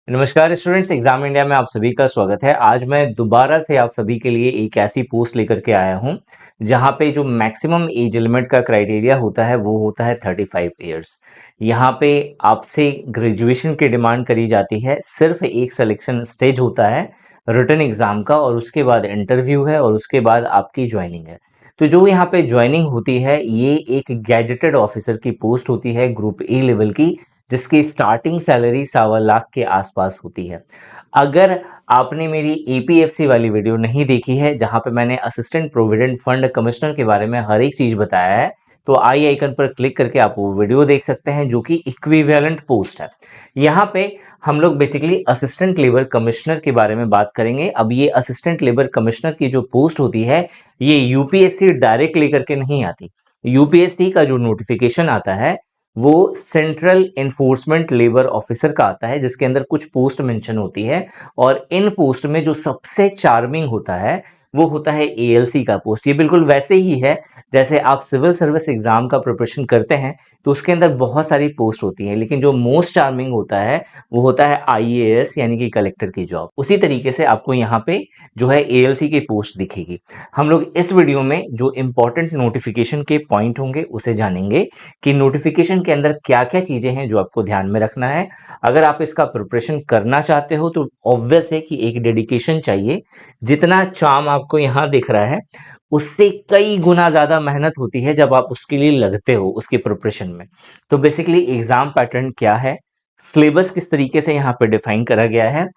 नमस्कार students, exam India में आप सभी का स्वागत है। आज मैं दोबारा से आप सभी के लिए एक ऐसी पोस्ट लेकर के आया हूं जहां पे जो मैक्सिमम एज लिमिट का क्राइटेरिया होता है वो होता है 35 इयर्स। यहां पे आपसे ग्रेजुएशन की डिमांड करी जाती है। सिर्फ एक सिलेक्शन स्टेज होता है रिटन एग्जाम का, और उसके बाद इंटरव्यू है और उसके बाद आपकी ज्वाइनिंग है। तो जो यहाँ पे ज्वाइनिंग होती है ये एक गैजेटेड ऑफिसर की पोस्ट होती है, ग्रुप ए लेवल की, जिसकी स्टार्टिंग सैलरी 1.25 लाख के आसपास होती है। अगर आपने मेरी एपीएफसी वाली वीडियो नहीं देखी है जहां पे मैंने असिस्टेंट प्रोविडेंट फंड कमिश्नर के बारे में हर एक चीज बताया है, तो आई आइकन पर क्लिक करके आप वो वीडियो देख सकते हैं जो कि इक्विवेलेंट पोस्ट है। यहाँ पे हम लोग बेसिकली असिस्टेंट लेबर कमिश्नर के बारे में बात करेंगे। अब ये असिस्टेंट लेबर कमिश्नर की जो पोस्ट होती है ये यूपीएससी डायरेक्ट लेकर के नहीं आती। यूपीएससी का जो नोटिफिकेशन आता है वो सेंट्रल एनफोर्समेंट लेबर ऑफिसर का आता है, जिसके अंदर कुछ पोस्ट मेंशन होती है। और इन पोस्ट में जो सबसे चार्मिंग होता है वो होता है एएलसी का पोस्ट। ये बिल्कुल वैसे ही है जैसे आप सिविल सर्विस एग्जाम का प्रिपरेशन करते हैं तो उसके अंदर बहुत सारी पोस्ट होती हैं, लेकिन जो मोस्ट चार्मिंग होता है वो होता है आईएएस यानी कि कलेक्टर की जॉब। उसी तरीके से आपको यहाँ पे जो है एएलसी की पोस्ट दिखेगी। हम लोग इस वीडियो में जो इंपॉर्टेंट नोटिफिकेशन के पॉइंट होंगे उसे जानेंगे कि नोटिफिकेशन के अंदर क्या-क्या चीजें हैं जो आपको ध्यान में रखना है। अगर आप इसका प्रिपरेशन करना चाहते हो तो ऑब्वियस है कि एक डेडिकेशन चाहिए। जितना चार्म आपको यहाँ दिख रहा है उससे कई गुना ज्यादा मेहनत होती है जब आप उसके लिए लगते हो उसके प्रिपरेशन में। तो बेसिकली एग्जाम पैटर्न क्या है, सिलेबस किस तरीके से यहाँ पे डिफाइन करा गया है,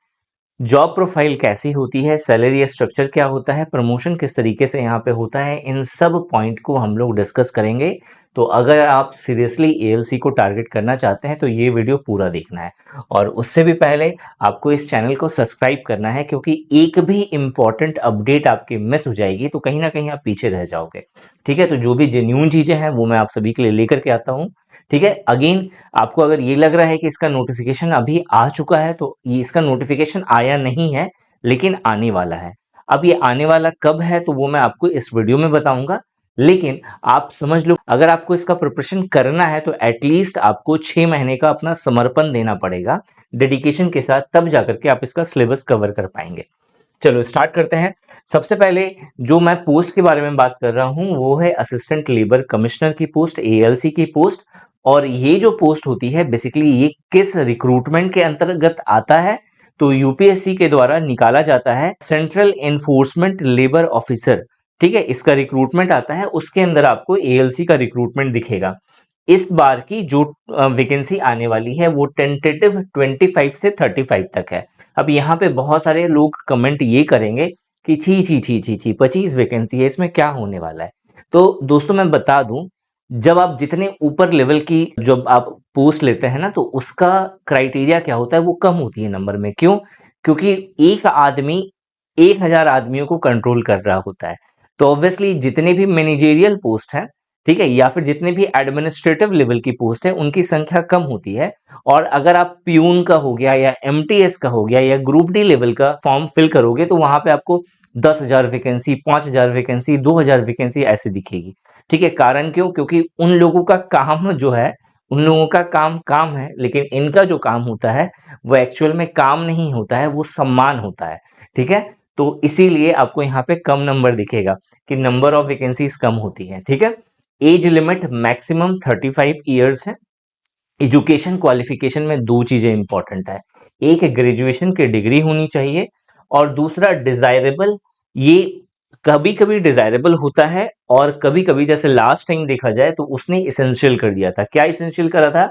जॉब प्रोफाइल कैसी होती है, सैलरी स्ट्रक्चर क्या होता है, प्रमोशन किस तरीके से यहाँ पे होता है, इन सब पॉइंट को हम लोग डिस्कस करेंगे। तो अगर आप सीरियसली एएलसी को टारगेट करना चाहते हैं तो ये वीडियो पूरा देखना है। और उससे भी पहले आपको इस चैनल को सब्सक्राइब करना है, क्योंकि एक भी इंपॉर्टेंट अपडेट आपकी मिस हो जाएगी तो कहीं ना कहीं आप पीछे रह जाओगे। ठीक है, तो जो भी जेन्यून चीजें हैं वो मैं आप सभी के लिए लेकर के आता हूँ। ठीक है, अगेन आपको अगर ये लग रहा है कि इसका नोटिफिकेशन अभी आ चुका है तो ये इसका नोटिफिकेशन आया नहीं है, लेकिन आने वाला है। अब ये आने वाला कब है तो वो मैं आपको इस वीडियो में बताऊंगा। लेकिन आप समझ लो, अगर आपको इसका प्रिपरेशन करना है तो एटलीस्ट आपको 6 महीने का अपना समर्पण देना पड़ेगा डेडिकेशन के साथ, तब जाकर के आप इसका सिलेबस कवर कर पाएंगे। चलो स्टार्ट करते हैं। सबसे पहले जो मैं पोस्ट के बारे में बात कर रहा हूं वो है असिस्टेंट लेबर कमिश्नर की पोस्ट, एएलसी की पोस्ट। और ये जो पोस्ट होती है बेसिकली ये किस रिक्रूटमेंट के अंतर्गत आता है, तो यूपीएससी के द्वारा निकाला जाता है सेंट्रल एनफोर्समेंट लेबर ऑफिसर। ठीक है, इसका रिक्रूटमेंट आता है, उसके अंदर आपको एएलसी का रिक्रूटमेंट दिखेगा। इस बार की जो वैकेंसी आने वाली है वो टेंटेटिव 25 से 35 तक है। अब यहाँ पे बहुत सारे लोग कमेंट ये करेंगे कि छी छी छी छी छी 25 वैकेंसी है, इसमें क्या होने वाला है। तो दोस्तों मैं बता दूं, जब आप जितने ऊपर लेवल की जब आप पोस्ट लेते हैं ना तो उसका क्राइटेरिया क्या होता है, वो कम होती है नंबर में। क्यों? क्योंकि एक आदमी 1000 आदमियों को कंट्रोल कर रहा होता है। तो ऑब्वियसली जितने भी मैनेजेरियल पोस्ट हैं, ठीक है, या फिर जितने भी एडमिनिस्ट्रेटिव लेवल की पोस्ट है उनकी संख्या कम होती है। और अगर आप प्यून का हो गया या एमटीएस का हो गया या ग्रुप डी लेवल का फॉर्म फिल करोगे तो वहां पे आपको 10,000 वैकेंसी, 5,000 वैकेंसी, 2,000 वैकेंसी ऐसे दिखेगी। ठीक है, कारण क्यों? क्योंकि उन लोगों का काम जो है, उन लोगों का काम काम है, लेकिन इनका जो काम होता है वो एक्चुअल में काम नहीं होता है, वो सम्मान होता है। ठीक है, तो इसीलिए आपको यहाँ पे कम नंबर दिखेगा कि नंबर ऑफ वैकेंसीज कम होती है। ठीक है, एज लिमिट मैक्सिमम 35 ईयर्स है। एजुकेशन क्वालिफिकेशन में दो चीजें इंपॉर्टेंट है, एक ग्रेजुएशन की डिग्री होनी चाहिए और दूसरा डिजायरेबल। ये कभी कभी डिजायरेबल होता है और कभी कभी, जैसे लास्ट टाइम देखा जाए तो उसने इसेंशियल कर दिया था। क्या इसेंशियल करा था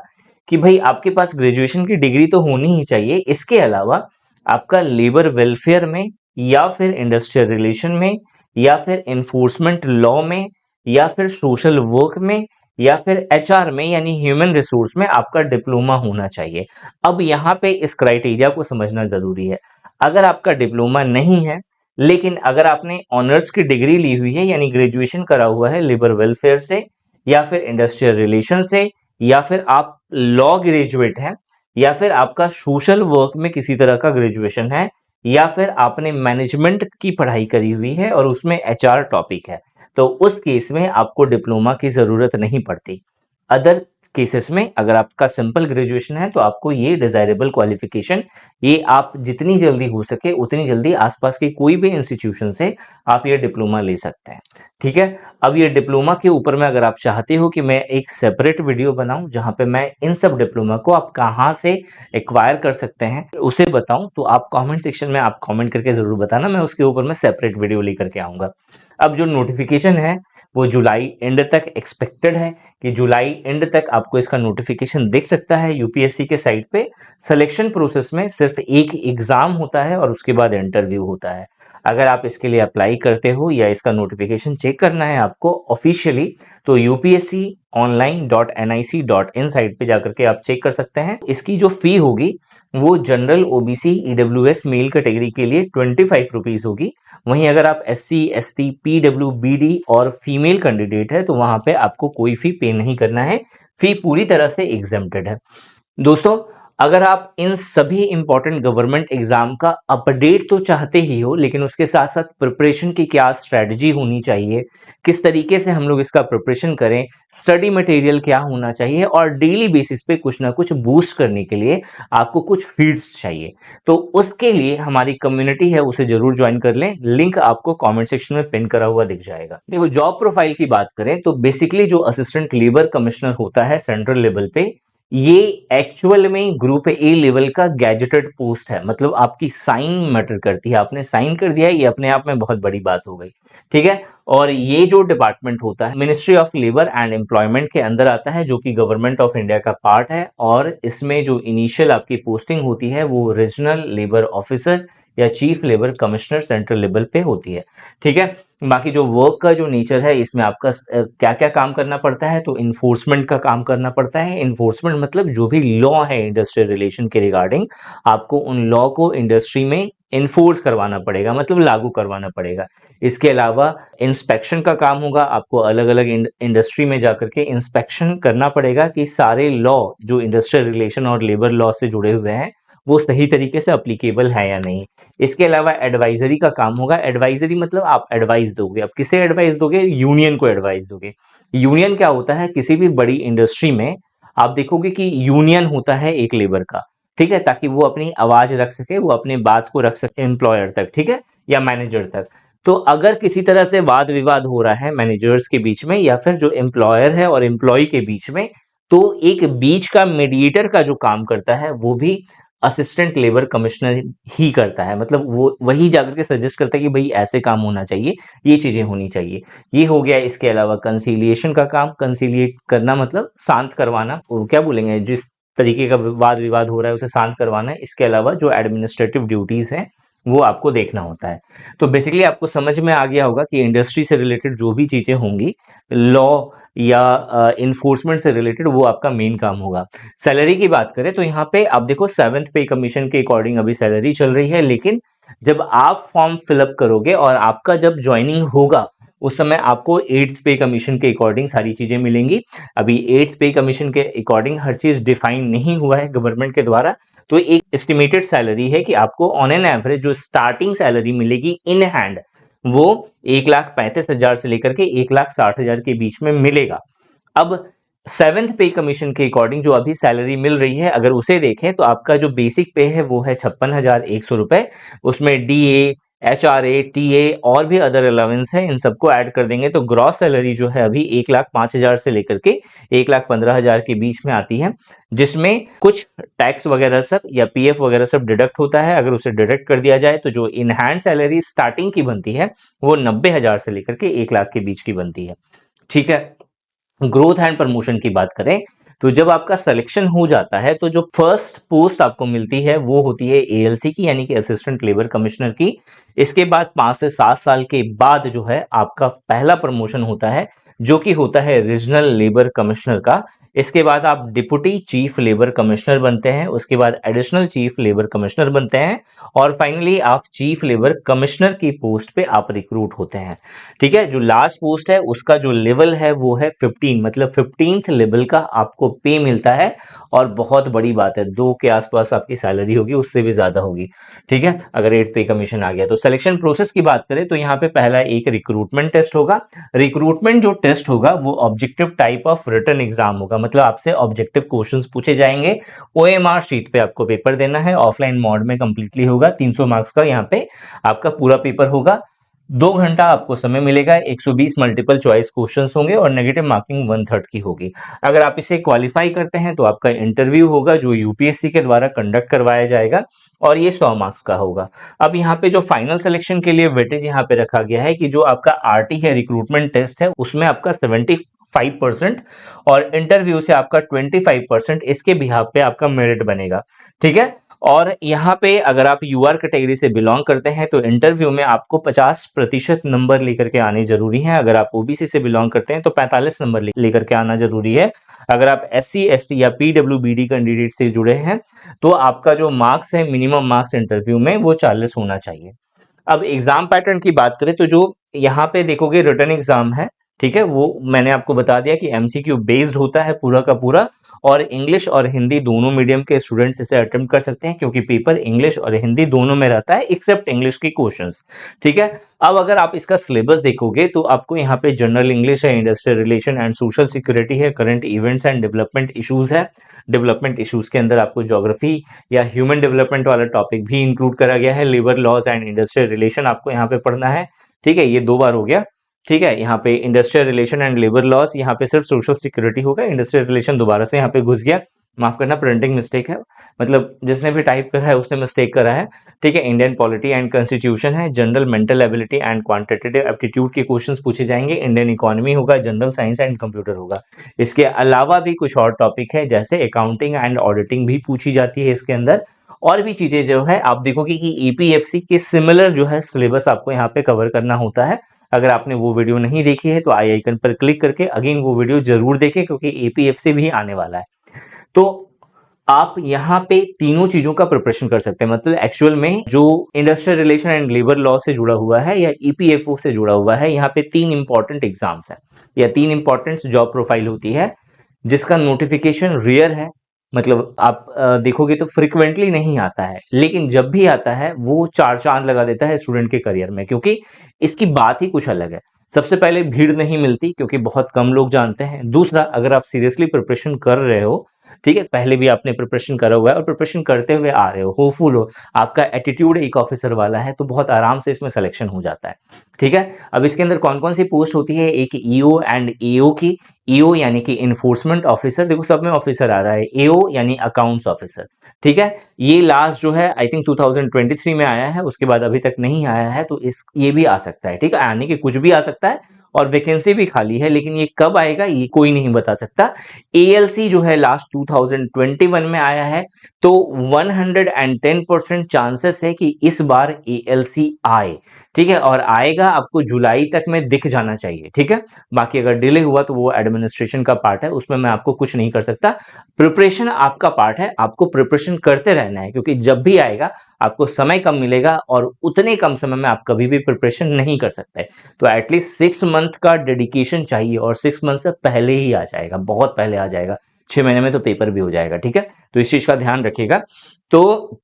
कि भाई आपके पास ग्रेजुएशन की डिग्री तो होनी ही चाहिए, इसके अलावा आपका लेबर वेलफेयर में या फिर इंडस्ट्रियल रिलेशन में या फिर एनफोर्समेंट लॉ में या फिर सोशल वर्क में या फिर एचआर में यानी ह्यूमन रिसोर्स में आपका डिप्लोमा होना चाहिए। अब यहाँ पे इस क्राइटेरिया को समझना जरूरी है। अगर आपका डिप्लोमा नहीं है, लेकिन अगर आपने ऑनर्स की डिग्री ली हुई है यानी ग्रेजुएशन करा हुआ है लेबर वेलफेयर से या फिर इंडस्ट्रियल रिलेशन से, या फिर आप लॉ ग्रेजुएट हैं, या फिर आपका सोशल वर्क में किसी तरह का ग्रेजुएशन है, या फिर आपने मैनेजमेंट की पढ़ाई करी हुई है और उसमें एचआर टॉपिक है, तो उस केस में आपको डिप्लोमा की जरूरत नहीं पड़ती। अदर केसेस में अगर आपका सिंपल ग्रेजुएशन है तो आपको ये डिजायरेबल क्वालिफिकेशन, ये आप जितनी जल्दी हो सके उतनी जल्दी आसपास के कोई भी इंस्टीट्यूशन से आप ये डिप्लोमा ले सकते हैं। ठीक है, अब ये डिप्लोमा के ऊपर में अगर आप चाहते हो कि मैं एक सेपरेट वीडियो बनाऊं जहां पे मैं इन सब डिप्लोमा को आप कहां से एक्वायर कर सकते हैं उसे बताऊं, तो आप कमेंट सेक्शन में आप कमेंट करके जरूर बताना, मैं उसके ऊपर में सेपरेट वीडियो लेकर के आऊंगा। अब जो नोटिफिकेशन है वो जुलाई एंड तक एक्सपेक्टेड है कि जुलाई एंड तक आपको इसका नोटिफिकेशन दिख सकता है यूपीएससी के साइट पे। सिलेक्शन प्रोसेस में सिर्फ एक एग्जाम होता है और उसके बाद इंटरव्यू होता है। अगर आप इसके लिए अप्लाई करते हो या इसका नोटिफिकेशन चेक करना है आपको ऑफिशियली, तो upsconline.nic.in साइट पे जाकर के आप चेक कर सकते हैं। इसकी जो फी होगी वो general OBC EWS male category के लिए 25 रुपीज होगी। वहीं अगर आप SC ST PWBD और फीमेल कैंडिडेट है तो वहां पे आपको कोई फी पे नहीं करना है, फी पूरी तरह से एग्जेम्प्टेड है। दोस्तों, अगर आप इन सभी इंपॉर्टेंट गवर्नमेंट एग्जाम का अपडेट तो चाहते ही हो, लेकिन उसके साथ साथ प्रिपरेशन की क्या स्ट्रेटजी होनी चाहिए, किस तरीके से हम लोग इसका प्रिपरेशन करें, स्टडी मटेरियल क्या होना चाहिए और डेली बेसिस पे कुछ ना कुछ बूस्ट करने के लिए आपको कुछ फीड्स चाहिए, तो उसके लिए हमारी कम्युनिटी है उसे जरूर ज्वाइन कर लें। लिंक आपको कमेंट सेक्शन में पिन करा हुआ दिख जाएगा। देखो, जॉब प्रोफाइल की बात करें तो बेसिकली जो असिस्टेंट लेबर कमिश्नर होता है सेंट्रल लेवल पे, ये एक्चुअल में ग्रुप ए लेवल का गैजेटेड पोस्ट है, मतलब आपकी साइन मैटर करती है, आपने साइन कर दिया है, ये अपने आप में बहुत बड़ी बात हो गई। ठीक है, और ये जो डिपार्टमेंट होता है ministry of labour and employment के अंदर आता है, जो कि गवर्नमेंट ऑफ इंडिया का पार्ट है, और इसमें जो इनिशियल आपकी पोस्टिंग होती है वो रीजनल लेबर ऑफिसर या chief labour commissioner central level पे होती है। ठीक है, बाकी जो वर्क का जो नेचर है इसमें आपका क्या क्या काम करना पड़ता है, तो इन्फोर्समेंट का काम करना पड़ता है। इन्फोर्समेंट मतलब जो भी लॉ है इंडस्ट्रियल रिलेशन के रिगार्डिंग, आपको उन लॉ को इंडस्ट्री में इन्फोर्स करवाना पड़ेगा, मतलब लागू करवाना पड़ेगा। इसके अलावा इंस्पेक्शन का काम होगा, आपको अलग अलग इंडस्ट्री में जाकर के इंस्पेक्शन करना पड़ेगा कि सारे लॉ जो इंडस्ट्रियल रिलेशन और लेबर लॉ से जुड़े हुए हैं वो सही तरीके से अप्लीकेबल है या नहीं। इसके अलावा एडवाइजरी का काम होगा। एडवाइजरी मतलब आप एडवाइस दोगे, आप किसे एडवाइस दोगे, यूनियन को एडवाइस दोगे। यूनियन क्या होता है, किसी भी बड़ी इंडस्ट्री में आप देखोगे कि यूनियन होता है एक लेबर का, ठीक है, ताकि वो अपनी आवाज रख सके, वो अपनी बात को रख सके एम्प्लॉयर तक, ठीक है, या मैनेजर तक। तो अगर किसी तरह से वाद विवाद हो रहा है मैनेजर्स के बीच में या फिर जो एम्प्लॉयर है और एम्प्लॉय के बीच में, तो एक बीच का मीडिएटर का जो काम करता है वो भी असिस्टेंट लेबर कमिश्नर ही करता है, मतलब वो वही जाकर के सजेस्ट करता है कि भाई ऐसे काम होना चाहिए, ये चीजें होनी चाहिए। ये हो गया। इसके अलावा कंसीलिएशन का काम, कंसीलिएट करना मतलब शांत करवाना, वो क्या बोलेंगे, जिस तरीके का वाद विवाद हो रहा है उसे शांत करवाना है। इसके अलावा जो एडमिनिस्ट्रेटिव ड्यूटीज हैं वो आपको देखना होता है। तो बेसिकली आपको समझ में आ गया होगा कि इंडस्ट्री से रिलेटेड जो भी चीजें होंगी, लॉ या इन्फोर्समेंट से रिलेटेड, वो आपका मेन काम होगा। सैलरी की बात करें तो यहाँ पे आप देखो 7th पे कमीशन के अकॉर्डिंग अभी सैलरी चल रही है, लेकिन जब आप फॉर्म फिलअप करोगे और आपका जब ज्वाइनिंग होगा उस समय आपको 8th पे कमीशन के अकॉर्डिंग सारी चीजें मिलेंगी। अभी 8th पे कमीशन के अकॉर्डिंग हर चीज डिफाइन नहीं हुआ है गवर्नमेंट के द्वारा, तो एक एस्टिमेटेड सैलरी है कि आपको ऑन एन एवरेज जो स्टार्टिंग सैलरी मिलेगी इन हैंड वो 1,35,000 से लेकर के 1,60,000 के बीच में मिलेगा। अब 7th पे कमीशन के अकॉर्डिंग जो अभी सैलरी मिल रही है अगर उसे देखें तो आपका जो बेसिक पे है वो है 56,100 रुपए। उसमें DA, HRA, TA और भी अदर अलावेंस है, इन सबको ऐड कर देंगे तो ग्रॉस सैलरी जो है अभी 1,05,000 से लेकर के 1,15,000 के बीच में आती है, जिसमें कुछ टैक्स वगैरह सब या PF वगैरह सब डिडक्ट होता है। अगर उसे डिडक्ट कर दिया जाए तो जो इन हैंड सैलरी स्टार्टिंग की बनती है वो 90,000 से लेकर के 1,00,000 के बीच की बनती है। ठीक है, ग्रोथ एंड प्रमोशन की बात करें तो जब आपका सिलेक्शन हो जाता है तो जो फर्स्ट पोस्ट आपको मिलती है वो होती है ALC की, यानी कि असिस्टेंट लेबर कमिश्नर की। इसके बाद 5 से 7 साल के बाद जो है आपका पहला प्रमोशन होता है जो कि होता है रीजनल लेबर कमिश्नर का। इसके बाद आप डिप्टी चीफ लेबर कमिश्नर बनते हैं, उसके बाद एडिशनल चीफ लेबर कमिश्नर बनते हैं और फाइनली आप चीफ लेबर कमिश्नर की पोस्ट पे आप रिक्रूट होते हैं। ठीक है, जो लास्ट पोस्ट है उसका जो लेवल है वो है 15, मतलब 15th लेवल का आपको पे मिलता है और बहुत बड़ी बात है 2 के आसपास आपकी सैलरी होगी, उससे भी ज्यादा होगी। ठीक है, अगर 8th पे कमीशन आ गया तो सिलेक्शन प्रोसेस की बात करें तो यहाँ पे पहला एक रिक्रूटमेंट टेस्ट होगा। रिक्रूटमेंट जो टेस्ट होगा वो objective type of written exam होगा, मतलब आपसे ऑब्जेक्टिव क्वेश्चंस पूछे जाएंगे। ओएमआर शीट पे आपको पेपर देना है, ऑफलाइन मोड में कंप्लीटली होगा। 300 मार्क्स का यहाँ पे आपका पूरा पेपर होगा। 2 घंटा आपको समय मिलेगा। 120 मल्टीपल चॉइस क्वेश्चंस होंगे और नेगेटिव मार्किंग 1/3 की होगी। अगर आप इसे क्वालिफाई करते हैं तो आपका इंटरव्यू होगा जो यूपीएससी के द्वारा कंडक्ट करवाया जाएगा और ये 100 मार्क्स का होगा। अब यहाँ पे जो फाइनल सिलेक्शन के लिए वेटेज यहाँ पे रखा गया है कि जो आपका आरटी है, रिक्रूटमेंट टेस्ट है, उसमें आपका 75% और इंटरव्यू से आपका 25% इसके बिहाफ पे आपका मेरिट बनेगा। ठीक है। और यहाँ पे अगर आप यूआर कैटेगरी से बिलोंग करते हैं तो इंटरव्यू में आपको 50% नंबर लेकर के आने जरूरी है। अगर आप ओबीसी से बिलोंग करते हैं तो 45 नंबर लेकर के आना जरूरी है। अगर आप एससी एसटी या पीडब्ल्यूबीडी कैंडिडेट से जुड़े हैं तो आपका जो मार्क्स है, मिनिमम मार्क्स इंटरव्यू में, वो 40 होना चाहिए। अब एग्जाम पैटर्न की बात करें तो जो यहाँ पे देखोगे रिटर्न एग्जाम है, ठीक है, वो मैंने आपको बता दिया कि एमसीक्यू बेस्ड होता है पूरा का पूरा, और इंग्लिश और हिंदी दोनों मीडियम के स्टूडेंट्स इसे अटेम्प्ट कर सकते हैं क्योंकि पेपर इंग्लिश और हिंदी दोनों में रहता है एक्सेप्ट इंग्लिश के क्वेश्चंस। ठीक है। अब अगर आप इसका सिलेबस देखोगे तो आपको यहाँ पे जनरल इंग्लिश है, industrial relation and social security है, current events and development issues है। डेवलपमेंट इश्यूज के अंदर आपको ज्योग्राफी या ह्यूमन डेवलपमेंट वाला टॉपिक भी इंक्लूड करा गया है। Labour laws and industrial relation आपको यहाँ पे पढ़ना है। ठीक है, ये 2 बार हो गया। ठीक है, यहाँ पे industrial relation and labour laws, यहाँ पे सिर्फ सोशल सिक्योरिटी होगा। इंडस्ट्रियल रिलेशन दोबारा से यहाँ पे घुस गया, माफ करना, प्रिंटिंग मिस्टेक है, मतलब जिसने भी टाइप करा है उसने मिस्टेक करा है। ठीक है, इंडियन पॉलिटी एंड कॉन्स्टिट्यूशन है, general mental ability and quantitative aptitude के क्वेश्चंस पूछे जाएंगे, इंडियन इकोनॉमी होगा, जनरल साइंस एंड कंप्यूटर होगा। इसके अलावा भी कुछ और टॉपिक है जैसे अकाउंटिंग एंड ऑडिटिंग भी पूछी जाती है इसके अंदर। और भी चीजें जो है आप देखोगे कि ईपीएफसी के सिमिलर जो है सिलेबस आपको यहाँ पे कवर करना होता है। अगर आपने वो वीडियो नहीं देखी है तो आई आइकन पर क्लिक करके अगेन वो वीडियो जरूर देखें क्योंकि एपीएफसी भी आने वाला है। तो आप यहाँ पे तीनों चीजों का प्रिपरेशन कर सकते हैं, मतलब एक्चुअल में जो industrial relation and labour law से जुड़ा हुआ है या ईपीएफओ से जुड़ा हुआ है, यहाँ पे 3 इंपॉर्टेंट एग्जाम्स हैं या 3 इंपॉर्टेंट जॉब प्रोफाइल होती है जिसका नोटिफिकेशन रेयर है। मतलब आप देखोगे तो फ्रिक्वेंटली नहीं आता है, लेकिन जब भी आता है वो 4 चांद लगा देता है स्टूडेंट के करियर में, क्योंकि इसकी बात ही कुछ अलग है। सबसे पहले भीड़ नहीं मिलती क्योंकि बहुत कम लोग जानते हैं। दूसरा, अगर आप सीरियसली प्रिपरेशन कर रहे हो, ठीक है, पहले भी आपने प्रिपरेशन करा हुआ है और प्रिपरेशन करते हुए आ रहे हो, होपफुल हो, आपका एटीट्यूड एक ऑफिसर वाला है, तो बहुत आराम से इसमें सिलेक्शन हो जाता है। ठीक है। अब इसके अंदर कौन कौन सी पोस्ट होती है, एक ईओ एंड एओ की। ईओ यानी कि इन्फोर्समेंट ऑफिसर, देखो सब में ऑफिसर आ रहा है। एओ यानी अकाउंट्स ऑफिसर। ठीक है, ये लास्ट जो है आई थिंक 2023 में आया है, उसके बाद अभी तक नहीं आया है, तो इस ये भी आ सकता है। ठीक है, आने के कुछ भी आ सकता है और वैकेंसी भी खाली है, लेकिन ये कब आएगा ये कोई नहीं बता सकता। एएलसी जो है लास्ट 2021 में आया है, तो 110% चांसेस है कि इस बार एएलसी आए। ठीक है, और आएगा, आपको जुलाई तक में दिख जाना चाहिए। ठीक है, बाकी अगर डिले हुआ तो वो एडमिनिस्ट्रेशन का पार्ट है, उसमें मैं आपको कुछ नहीं कर सकता। प्रिपरेशन आपका पार्ट है, आपको प्रिपरेशन करते रहना है क्योंकि जब भी आएगा आपको समय कम मिलेगा और उतने कम समय में आप कभी भी प्रिपरेशन नहीं कर सकते। तो एटलीस्ट 6 मंथ का डेडिकेशन चाहिए और 6 मंथ से पहले ही आ जाएगा, बहुत पहले आ जाएगा, 6 महीने में तो पेपर भी हो जाएगा। ठीक है, तो इस चीज का ध्यान रखिएगा। तो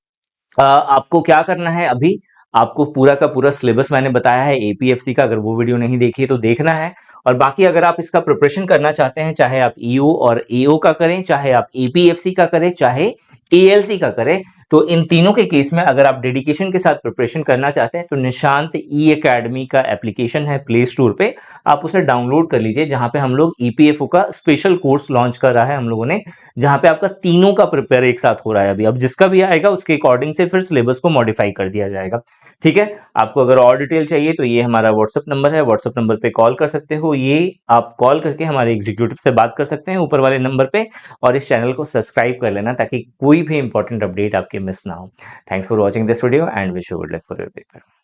आपको क्या करना है, अभी आपको पूरा का पूरा सिलेबस मैंने बताया है एपीएफसी का, अगर वो वीडियो नहीं देखी है तो देखना है। और बाकी अगर आप इसका प्रिपरेशन करना चाहते हैं, चाहे आप ईओ और एओ का करें, चाहे आप एपीएफसी का करें, चाहे एएलसी का करें, तो इन तीनों के केस में अगर आप डेडिकेशन के साथ प्रिपरेशन करना चाहते हैं तो निशांत ई एकेडमी का एप्लीकेशन है प्ले स्टोर पे, आप उसे डाउनलोड कर लीजिए, जहां पे हम लोग ईपीएफओ का स्पेशल कोर्स लॉन्च कर रहा है हम लोगों ने, जहां पे आपका तीनों का प्रिपेयर एक साथ हो रहा है। अभी अब जिसका भी आएगा उसके अकॉर्डिंग से फिर सिलेबस को मॉडिफाई कर दिया जाएगा। ठीक है, आपको अगर और डिटेल चाहिए तो ये हमारा व्हाट्सएप नंबर है, व्हाट्सएप नंबर पे कॉल कर सकते हो, ये आप कॉल करके हमारे एग्जीक्यूटिव से बात कर सकते हैं ऊपर वाले नंबर पे, और इस चैनल को सब्सक्राइब कर लेना ताकि कोई भी इंपॉर्टेंट अपडेट आपके मिस ना हो। Thanks for watching this video and wish you good luck for your paper.